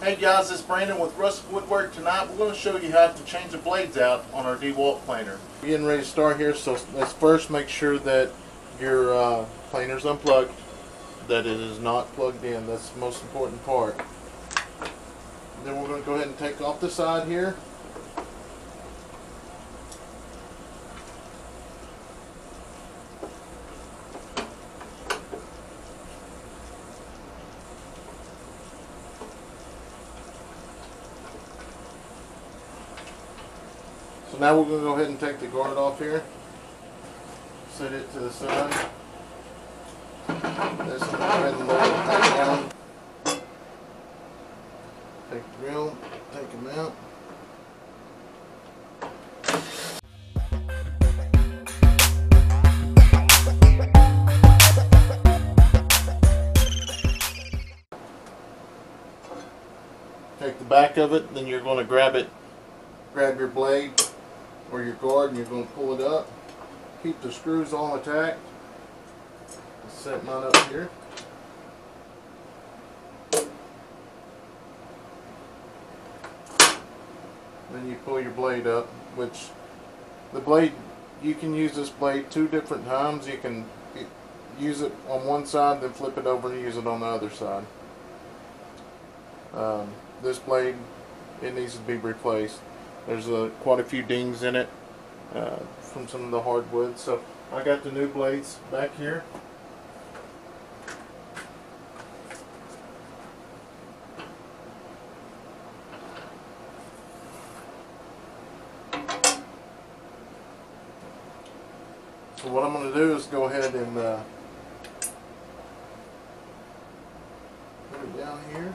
Hey guys, it's Brandon with Rustic Woodwork. Tonight we're going to show you how to change the blades out on our DeWalt planer. We're getting ready to start here, so let's first make sure that your planer's unplugged, that it is not plugged in. That's the most important part. Then we're going to go ahead and take off the side here. So now we're going to go ahead and take the guard off here. Set it to the side. This one, go ahead and lower it back down. Take the drill, take them out. Take the back of it, then you're going to grab your blade or your guard, and you're going to pull it up. Keep the screws all intact. Set mine up here. Then you pull your blade up, which the blade, you can use this blade two different times. You can use it on one side, then flip it over and use it on the other side. This blade, it needs to be replaced. There's quite a few dings in it from some of the hardwood. So I got the new blades back here. So what I'm going to do is go ahead and put it down here.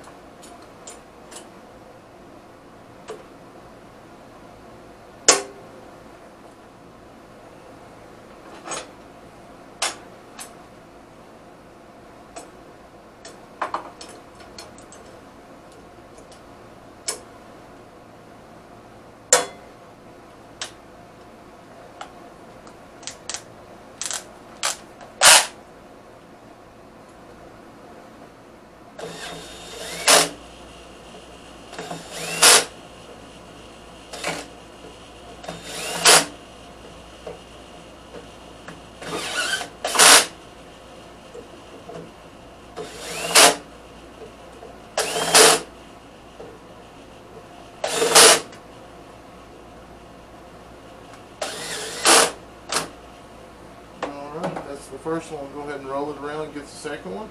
That's the first one. We'll go ahead and roll it around and get the second one.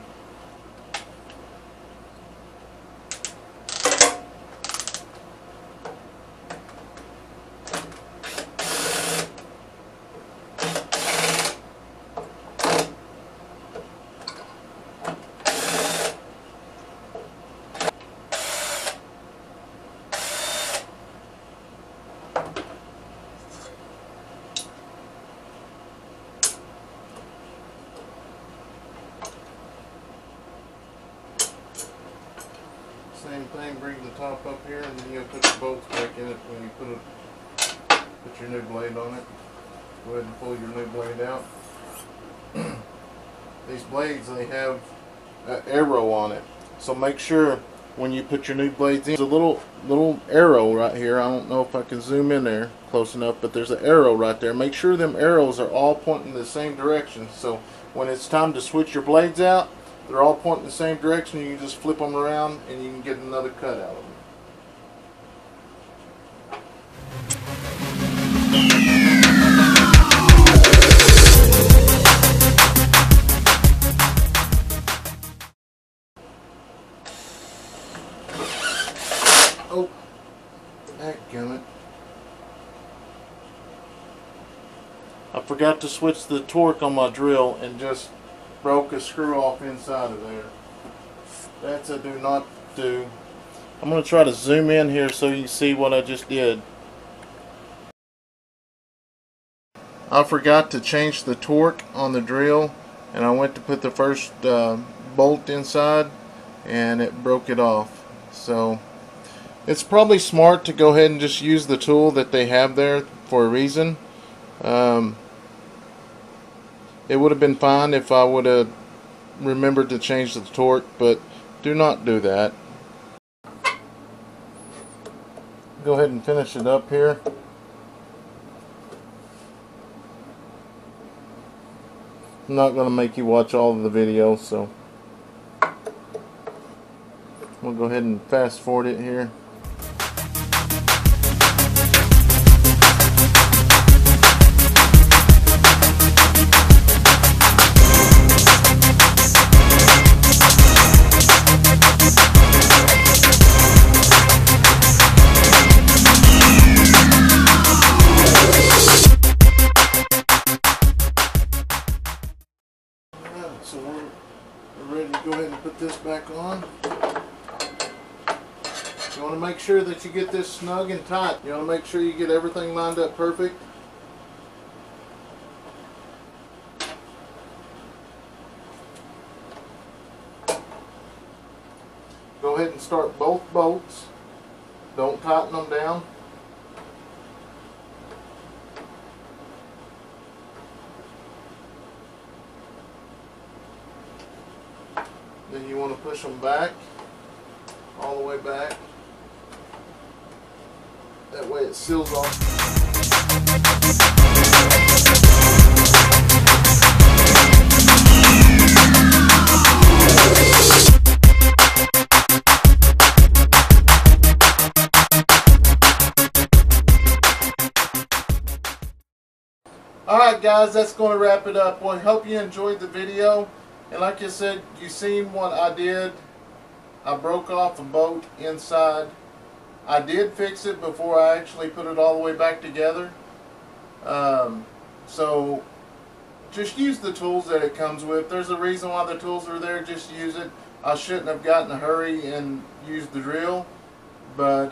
Same thing, bring the top up here, and then you'll put the bolts back in it when you put your new blade on it. Go ahead and pull your new blade out. These blades, they have an arrow on it, so make sure when you put your new blades in, there's a little arrow right here. I don't know if I can zoom in there close enough, but there's an arrow right there. Make sure them arrows are all pointing in the same direction, so when it's time to switch your blades out, they're all pointing in the same direction. You can just flip them around and you can get another cut out of them. Oh, dadgummit. I forgot to switch the torque on my drill and just broke a screw off inside of there. That's a do not do. I'm going to try to zoom in here so you can see what I just did. I forgot to change the torque on the drill, and I went to put the first bolt inside and it broke it off. So it's probably smart to go ahead and just use the tool that they have there for a reason. It would have been fine if I would have remembered to change the torque, but do not do that. go ahead and finish it up here. I'm not going to make you watch all of the video, so we'll go ahead and fast forward it here. So we're ready to go ahead and put this back on. You want to make sure that you get this snug and tight. You want to make sure you get everything lined up perfect. Go ahead and start both bolts. Don't tighten them down. Then you want to push them back, all the way back. That way it seals off. Alright guys, that's going to wrap it up. Well, I hope you enjoyed the video. And like I said, you seen what I did. I broke off a bolt inside. I did fix it before I actually put it all the way back together. So just use the tools that it comes with. There's a reason why the tools are there. Just use it. I shouldn't have gotten in a hurry and used the drill. But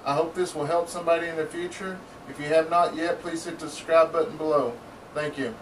I hope this will help somebody in the future. If you have not yet, please hit the subscribe button below. Thank you.